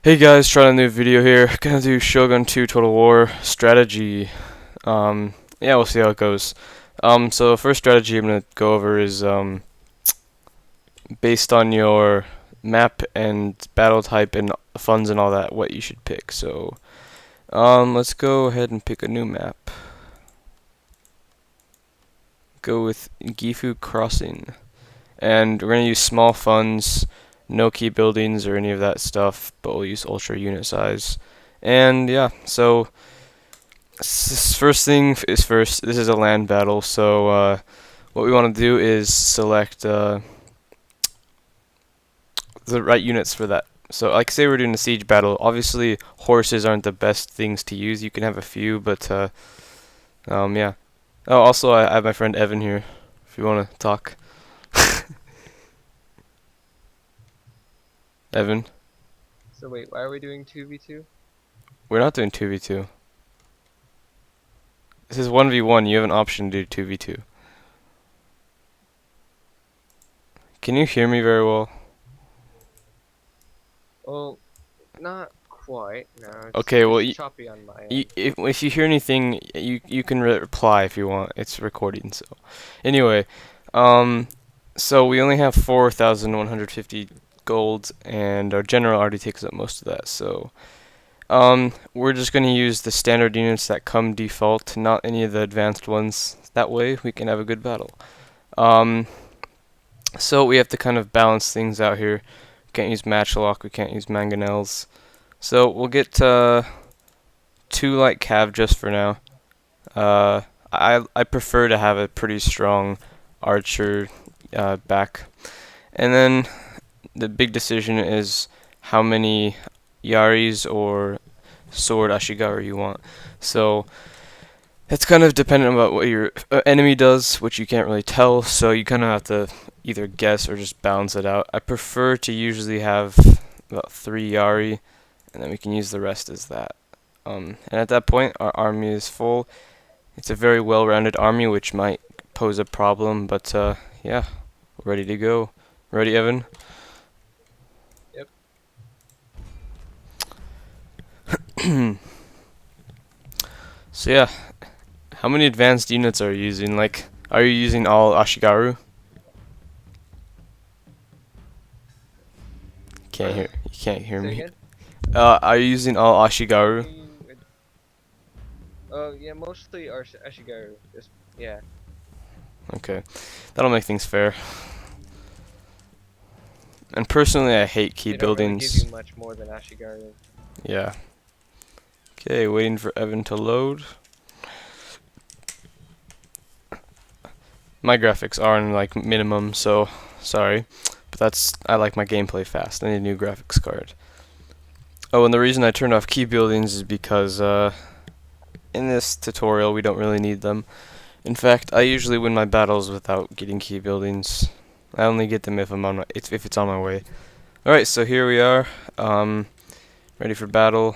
Hey guys, trying a new video here. Gonna do Shogun 2 Total War strategy. Yeah, we'll see how it goes. So the first strategy I'm gonna go over is based on your map and battle type and funds and all that, what you should pick. So let's go ahead and pick a new map. Go with Gifu Crossing, and we're gonna use small funds, no key buildings or any of that stuff, but we'll use ultra unit size. And yeah, so first thing is first. This is a land battle, so what we want to do is select the right units for that. So, like, say we're doing a siege battle. Obviously, horses aren't the best things to use. You can have a few, but yeah. Oh, also, I have my friend Evan here. If you want to talk, Evan. So wait, why are we doing 2v2? We're not doing 2v2. This is 1v1. You have an option to do 2v2. Can you hear me very well? Oh, not quite. No, Okay, well, it's choppy on my end. if you hear anything, you can reply if you want. It's recording, so anyway, so we only have 4,150 gold, and our general already takes up most of that. So we're just gonna use the standard units that come default, not any of the advanced ones. That way we can have a good battle. Um, so we have to kind of balance things out here. We can't use matchlock. We can't use mangonels. So we'll get 2 light cav just for now. I prefer to have a pretty strong archer back. And then the big decision is how many yaris or sword ashigaru you want. So that's kind of dependent about what your enemy does, which you can't really tell. So you kind of have to either guess or just balance it out. I prefer to usually have about 3 yari, and then we can use the rest as that. And at that point, our army is full. It's a very well-rounded army, which might pose a problem, but yeah, we're ready to go. Ready, Evan? Yep. So yeah, how many advanced units are you using? Like, are you using all Ashigaru? You can't hear Say me. again? Are you using all Ashigaru? Oh yeah, mostly Ashigaru. Just yeah. Okay, that'll make things fair. And personally, I hate key They don't really give buildings. you much more than Ashigaru. Yeah. Okay, waiting for Evan to load. My graphics are in like minimum, so sorry. But I like my gameplay fast. I need a new graphics card. Oh, and the reason I turned off key buildings is because in this tutorial we don't really need them. In fact, I usually win my battles without getting key buildings. I only get them if if it's on my way. Alright, so here we are. Ready for battle.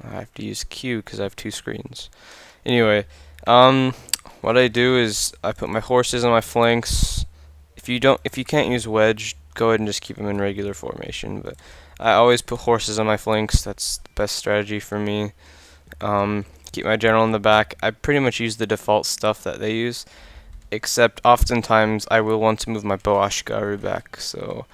I have to use Q because I have 2 screens. Anyway, what I do is I put my horses on my flanks. If you can't use wedge, go ahead and just keep them in regular formation. But I always put horses on my flanks. That's the best strategy for me. Keep my general in the back. I pretty much use the default stuff that they use, except oftentimes I will want to move my bow Ashigaru back. So,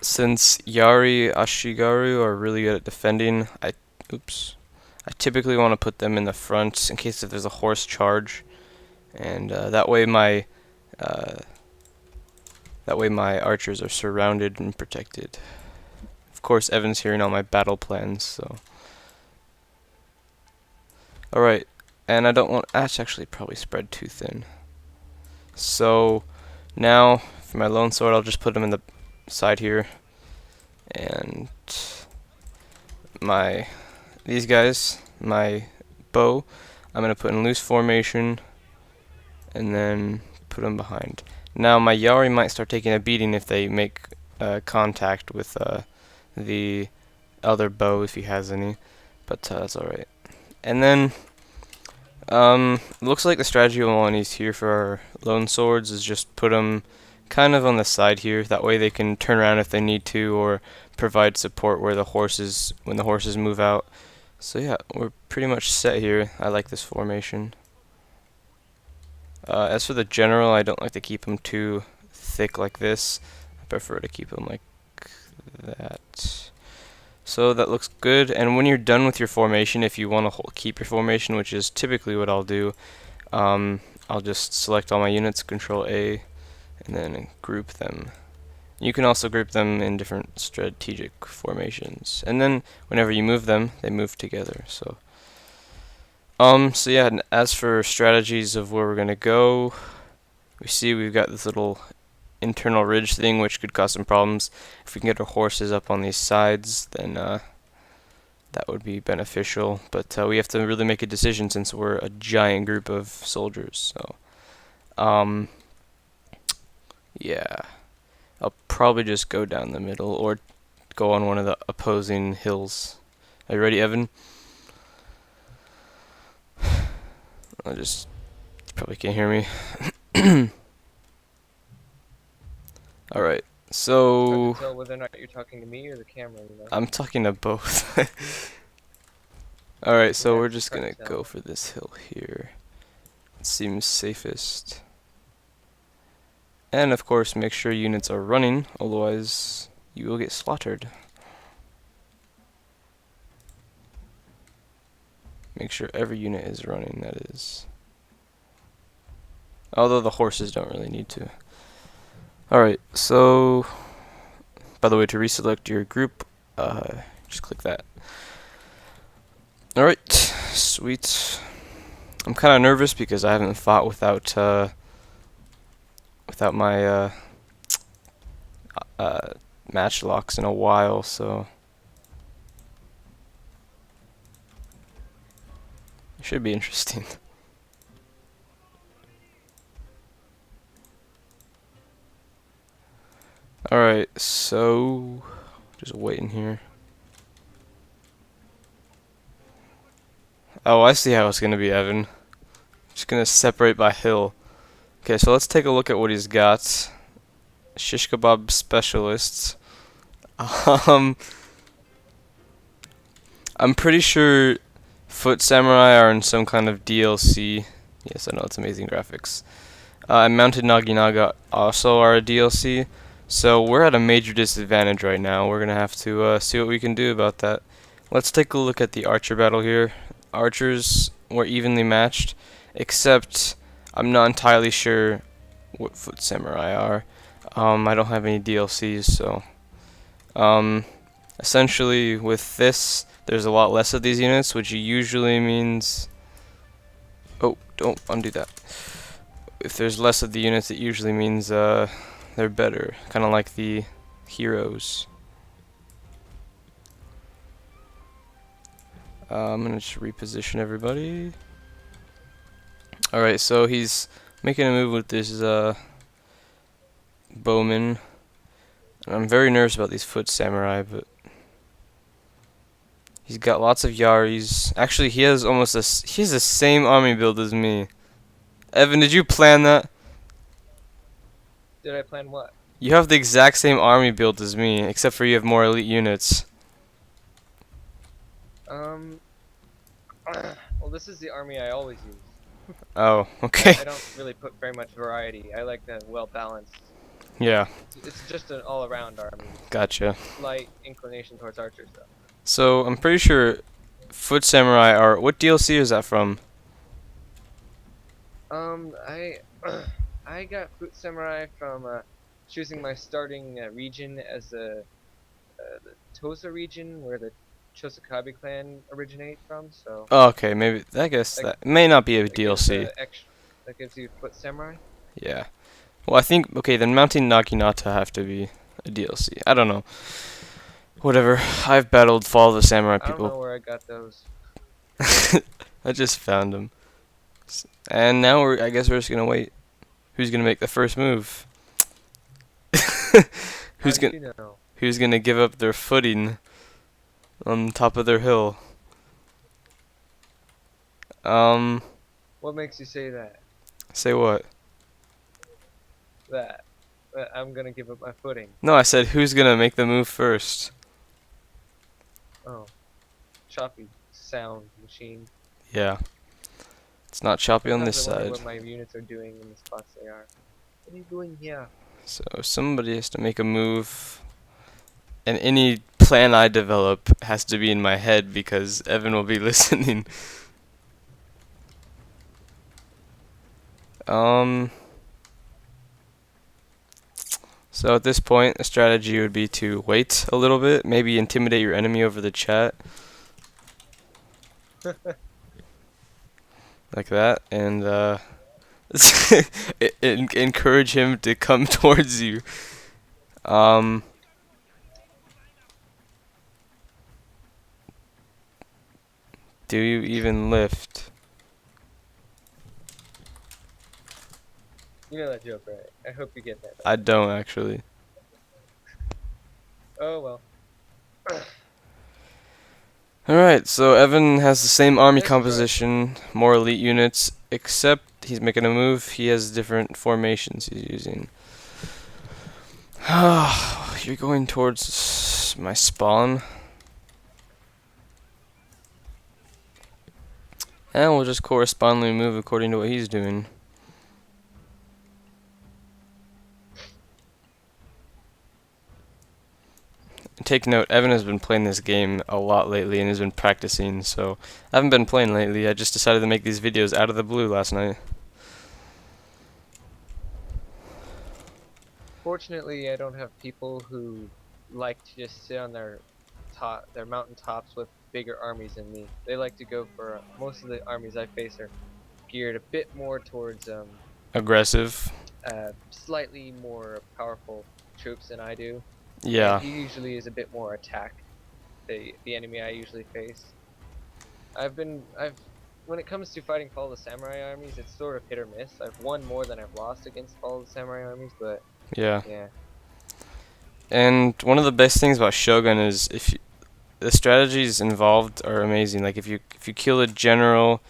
since Yari Ashigaru are really good at defending, I typically want to put them in the front in case if there's a horse charge, and that way my archers are surrounded and protected. Of course, Evan's hearing all my battle plans, so. Alright, and I don't want, that's actually probably spread too thin. So, now, for my lone sword, I'll just put them in the side here. And these guys, my bow, I'm going to put in loose formation, and then put them behind. Now, my Yari might start taking a beating if they make contact with the other bow, if he has any, but that's alright. And then, looks like the strategy we'll want to use here for our lone swords is just put them kind of on the side here. That way they can turn around if they need to, or provide support where the horses when the horses move out. So yeah, we're pretty much set here. I like this formation. As for the general, I don't like to keep them too thick like this. I prefer to keep them like that. So that looks good. And when you're done with your formation, if you want to keep your formation, which is typically what I'll do, I'll just select all my units, Control A, and then group them. You can also group them in different strategic formations, and then whenever you move them, they move together. So yeah, and as for strategies of where we're gonna go, we see we've got this little internal ridge thing, which could cause some problems. If we can get our horses up on these sides, then that would be beneficial. But we have to really make a decision since we're a giant group of soldiers. So, yeah, I'll probably just go down the middle or go on one of the opposing hills. Are you ready, Evan? You probably can't hear me. Alright, I so can tell whether or not you're talking to me or the camera, you know? I'm talking to both. Alright, so Yeah, we're it's just hard gonna to tell. go for this hill here. It seems safest. And of course, make sure units are running, otherwise you will get slaughtered. Make sure every unit is running, that is. Although the horses don't really need to. Alright, so by the way, to reselect your group, just click that. Alright, sweet. I'm kind of nervous because I haven't fought without my match locks in a while, so it should be interesting. Alright, so just waiting here. Oh, I see how it's gonna be, Evan. Just gonna separate by hill. Okay, so let's take a look at what he's got. Shish kebab specialists. Um, I'm pretty sure Foot Samurai are in some kind of DLC. Yes, I know, it's amazing graphics. And Mounted Naginaga also are a DLC. So we're at a major disadvantage right now. We're gonna have to see what we can do about that. Let's take a look at the archer battle here. Archers were evenly matched, except I'm not entirely sure what Foot Samurai are. I don't have any DLCs, so essentially with this, there's a lot less of these units, which usually means. Oh, don't undo that. If there's less of the units, it usually means they're better, kind of like the heroes. I'm gonna just reposition everybody. Alright, so he's making a move with this bowman. I'm very nervous about these Foot Samurai, but he's got lots of Yaris. Actually, he has he has the same army build as me. Evan, did you plan that? Did I plan what? You have the exact same army build as me, except for you have more elite units. Well, this is the army I always use. Oh, okay. I don't really put very much variety. I like the well-balanced. Yeah, It's just an all-around army. gotcha. Slight inclination towards archers, though. So, I'm pretty sure Foot Samurai are... What DLC is that from? I I got Foot Samurai from choosing my starting region as the Tosa region, where the Chosakabe clan originate from. So Oh, okay, maybe... I guess that may not be a DLC. That gives you Foot Samurai. Yeah. Well, I think... Okay, then Mounting Naginata have to be a DLC. I don't know. Whatever. I've battled Fall of the Samurai I don't know people. where I got those. I just found them. And now I guess we're just gonna wait. Who's gonna make the first move? How did you know? Who's gonna give up their footing on top of their hill? What makes you say that? Say what? That. I'm gonna give up my footing. No, I said who's gonna make the move first. Oh, choppy sound machine. Yeah. It's not choppy on this Sometimes I wonder side. what my units are doing in the spots they are. What are you doing here? So somebody has to make a move. And any plan I develop has to be in my head because Evan will be listening. So at this point, the strategy would be to wait a little bit, maybe intimidate your enemy over the chat. Like that, and encourage him to come towards you. Do you even lift? You know that joke, right? I hope you get that. I don't actually. Oh well. Alright, so Evan has the same army That's right. composition, more elite units, except he's making a move. He has different formations he's using. You're going towards my spawn. And we'll just correspondingly move according to what he's doing. Take note, Evan has been playing this game a lot lately and has been practicing, so I haven't been playing lately. I just decided to make these videos out of the blue last night. Fortunately, I don't have people who like to just sit on their mountain tops with bigger armies than me. They like to go for most of the armies I face are geared a bit more towards Aggressive. slightly more powerful troops than I do. Yeah. And he usually is a bit more attack. The enemy I usually face. When it comes to fighting Fall of the Samurai armies, it's sort of hit or miss. I've won more than I've lost against Fall of the Samurai armies, but Yeah. yeah. And one of the best things about Shogun is the strategies involved are amazing. Like if you kill a general,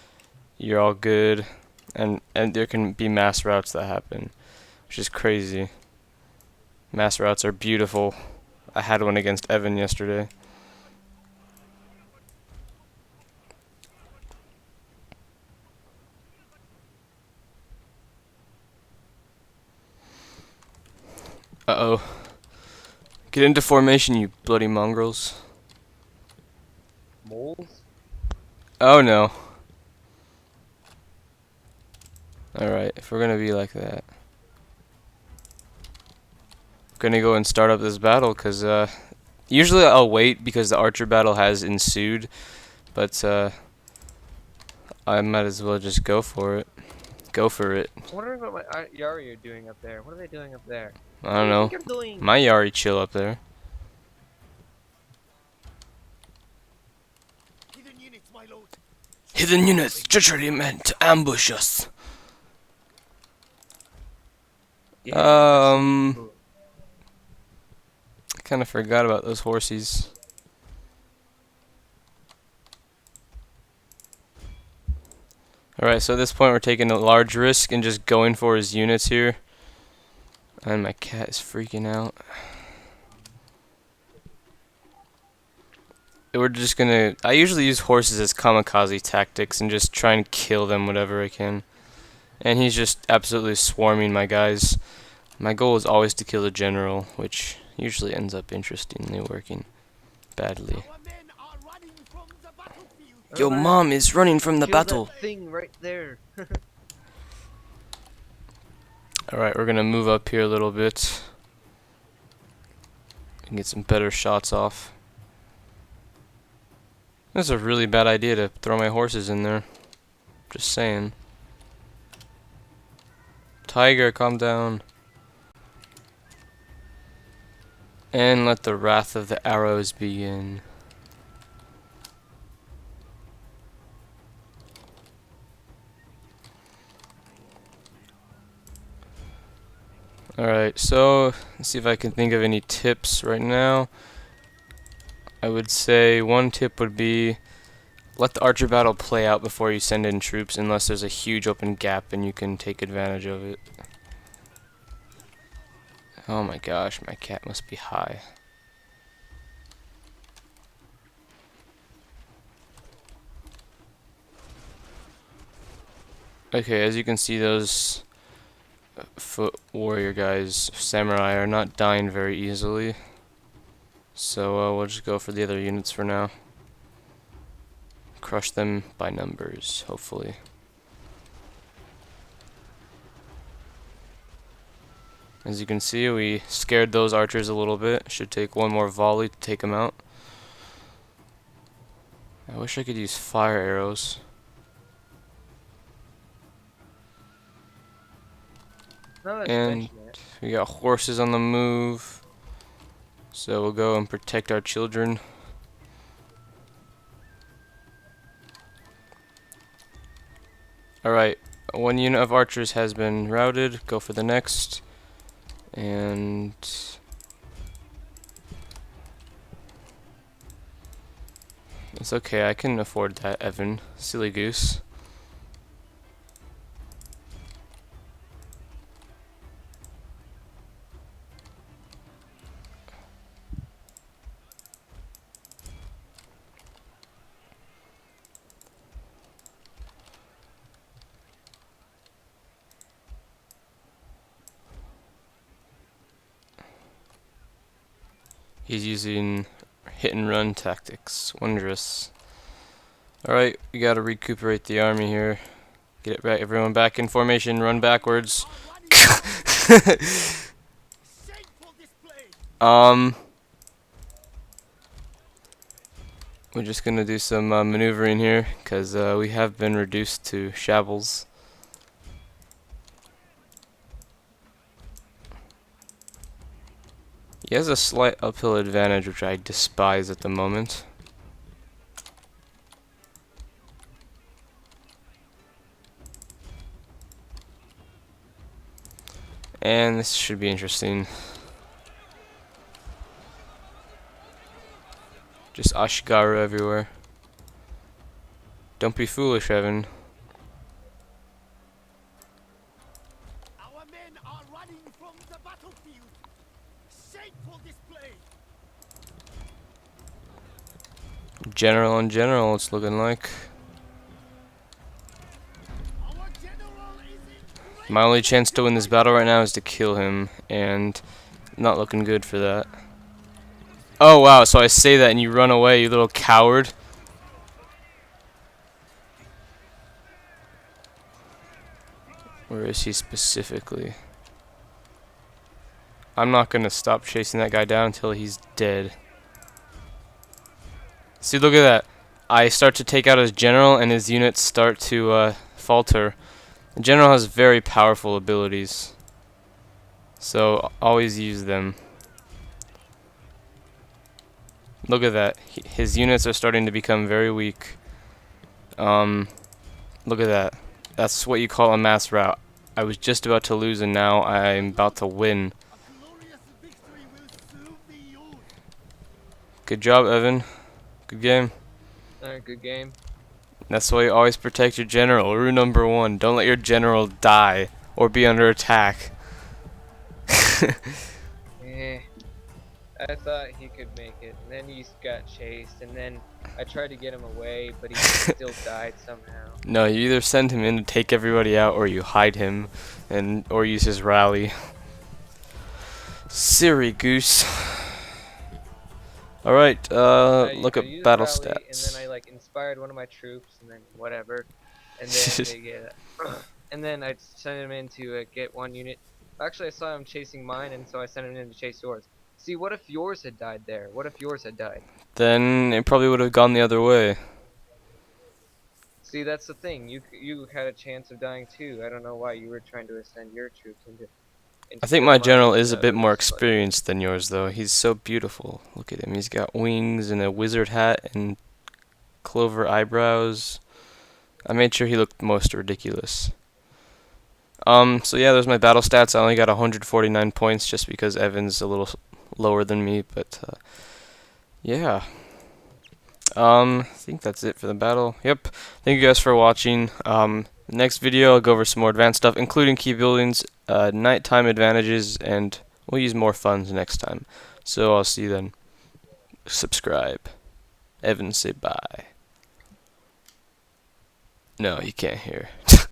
you're all good, and there can be mass routes that happen, which is crazy. Mass routes are beautiful. I had one against Evan yesterday. Uh-oh. Get into formation, you bloody mongrels. Moles? Oh no. Alright, if we're gonna be like that. I'm gonna go and start up this battle, because usually I'll wait because the archer battle has ensued, but I might as well just go for it. Go for it. I'm wondering what my Yari are doing up there. What are they doing up there? I don't know. What do you think you're doing? My Yari chill up there. Hidden units, my lord. Hidden units, treachery meant to ambush us. Yeah, Kind of forgot about those horsies. Alright, so at this point we're taking a large risk and just going for his units here. And my cat is freaking out. We're just gonna... I usually use horses as kamikaze tactics and just try and kill them whatever I can. And he's just absolutely swarming my guys. My goal is always to kill the general, which usually ends up interestingly working badly. Our men are running from the battlefield. Your mom is running from the Kill battle. that thing right there. Alright, we're gonna move up here a little bit. And get some better shots off. That's a really bad idea to throw my horses in there. Just saying. Tiger, calm down. And let the wrath of the arrows begin. Alright, so let's see if I can think of any tips right now. I would say one tip would be let the archer battle play out before you send in troops unless there's a huge open gap and you can take advantage of it. Oh my gosh, my cat must be high. Okay, as you can see, those foot warrior guys, samurai, are not dying very easily. So we'll just go for the other units for now. Crush them by numbers, hopefully. As you can see, we scared those archers a little bit. Should take one more volley to take them out. I wish I could use fire arrows. Now that you And mention it, we got horses on the move. So we'll go and protect our children. Alright, one unit of archers has been routed. Go for the next. And it's okay, I can afford that, Evan. Silly goose. He's using hit and run tactics. Wondrous. Alright, we gotta recuperate the army here. Get it right, everyone back in formation, run backwards. Shameful display. We're just gonna do some maneuvering here, because we have been reduced to shambles. He has a slight uphill advantage, which I despise at the moment. And this should be interesting. Just Ashigaru everywhere. Don't be foolish, Evan. Our men are running from the battlefield. Shameful display. General in general, it's looking like. Our general is in great My only chance to win this battle right now is to kill him, and not looking good for that. Oh wow, so I say that and you run away, you little coward. Where is he specifically? I'm not gonna stop chasing that guy down until he's dead. See, look at that. I start to take out his general and his units start to falter. The general has very powerful abilities, so always use them. Look at that. His units are starting to become very weak. Look at that. That's what you call a mass rout. I was just about to lose and now I'm about to win. A glorious victory will soon be yours. Good job, Evan. Good game. alright, good game. That's why you always protect your general. Rule number 1. Don't let your general die or be under attack. Eh. I thought he could make it, and then he got chased, and then I tried to get him away, but he still died somehow. No, you either send him in to take everybody out or you hide him or use his rally. Silly goose. Alright, look I at used battle rally, stats. And then I like inspired one of my troops, and then whatever, and then they get, and then I sent him in to get one unit. Actually, I saw him chasing mine, and so I sent him in to chase yours. See, what if yours had died there? What if yours had died? Then it probably would have gone the other way. See, that's the thing. You had a chance of dying too. I don't know why you were trying to send your troops into. I think my general mine, is a bit more it was like- experienced than yours, though. He's so beautiful. Look at him. He's got wings and a wizard hat and clover eyebrows. I made sure he looked most ridiculous. So yeah, there's my battle stats. I only got 149 points just because Evan's a little lower than me, but yeah. I think that's it for the battle. Yep. Thank you guys for watching. Next video, I'll go over some more advanced stuff, including key buildings, nighttime advantages, and We'll use more funds next time. So I'll see you then. Subscribe. Evan, say bye. No, you can't hear.